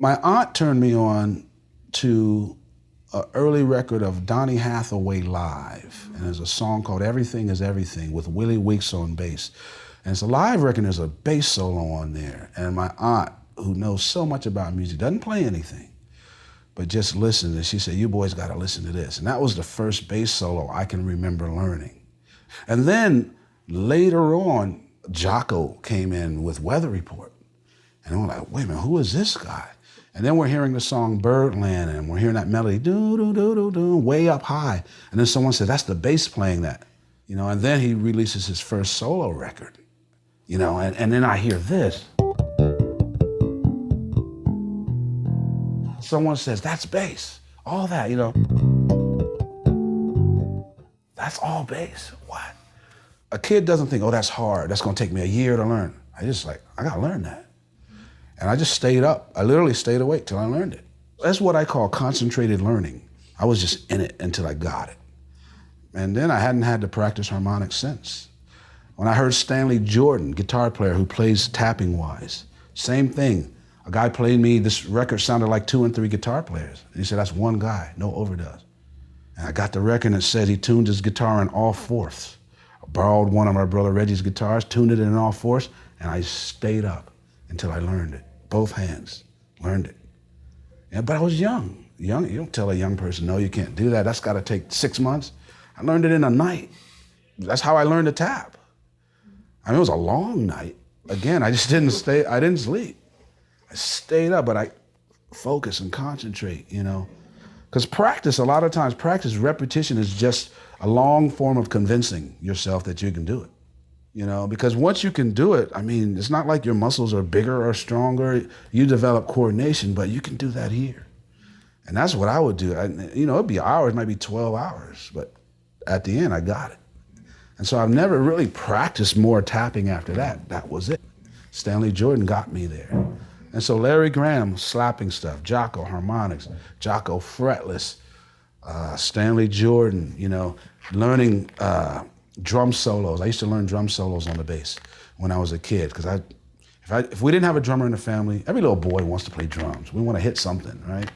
My aunt turned me on to an early record of Donny Hathaway live. And there's a song called Everything is Everything with Willie Weeks on bass. And it's a live record, and there's a bass solo on there. And my aunt, who knows so much about music, doesn't play anything, but just listens. And she said, you boys gotta listen to this. And that was the first bass solo I can remember learning. And then later on, Jaco came in with Weather Report. And I'm like, wait a minute, who is this guy? And then we're hearing the song Birdland, and we're hearing that melody, do-do-do-do-do, way up high. And then someone said, that's the bass playing that. You know, and then he releases his first solo record. You know, and then I hear this. Someone says, that's bass. All that, you know. That's all bass. What? A kid doesn't think, oh, that's hard. That's gonna take me a year to learn. I gotta learn that. And I just stayed up. I literally stayed awake till I learned it. That's what I call concentrated learning. I was just in it until I got it. And then I hadn't had to practice harmonics since. When I heard Stanley Jordan, guitar player who plays tapping wise, same thing. A guy played me, this record sounded like 2 and 3 guitar players. And he said, that's one guy, no overdubs. And I got the record and it said he tuned his guitar in all fourths. I borrowed one of my brother Reggie's guitars, tuned it in all fourths, and I stayed up until I learned it. Both hands, learned it. Yeah, but I was young. You don't tell a young person, no, you can't do that. That's gotta take 6 months. I learned it in a night. That's how I learned to tap. I mean, it was a long night. Again, I just didn't stay, I didn't sleep. I stayed up, but I focus and concentrate, you know? Because practice, a lot of times, repetition is just a long form of convincing yourself that you can do it. You know, because once you can do it, I mean, it's not like your muscles are bigger or stronger. You develop coordination, but you can do that here. And that's what I would do. You know, it'd be hours, might be 12 hours, but at the end, I got it. And so I've never really practiced more tapping after that. That was it. Stanley Jordan got me there. And so Larry Graham, slapping stuff, Jaco harmonics, Jaco fretless, Stanley Jordan, you know, learning drum solos. I used to learn drum solos on the bass when I was a kid, because if we didn't have a drummer in the family, every little boy wants to play drums. We want to hit something, right?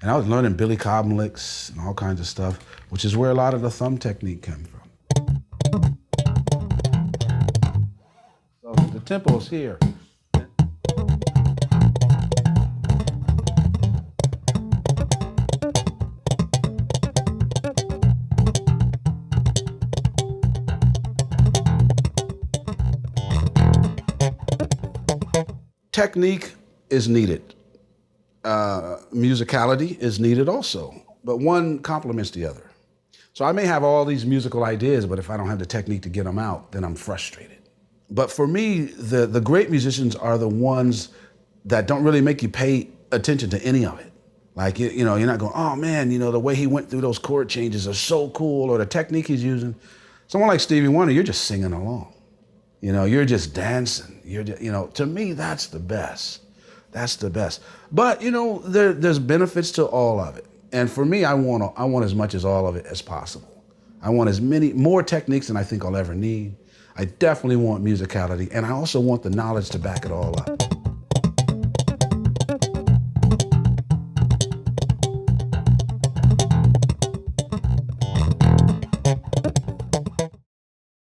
And I was learning Billy Cobham licks and all kinds of stuff, which is where a lot of the thumb technique came from. So the tempo's here. Technique is needed. Musicality is needed also, but one complements the other. So I may have all these musical ideas, but if I don't have the technique to get them out, then I'm frustrated. But for me, the great musicians are the ones that don't really make you pay attention to any of it. Like, you know, you're not going, oh man, you know, the way he went through those chord changes are so cool, or the technique he's using. Someone like Stevie Wonder, you're just singing along. You know, you're just dancing. You're just, you know, to me, that's the best. That's the best. But, you know, there's benefits to all of it. And for me, I want as much as all of it as possible. I want more techniques than I think I'll ever need. I definitely want musicality, and I also want the knowledge to back it all up.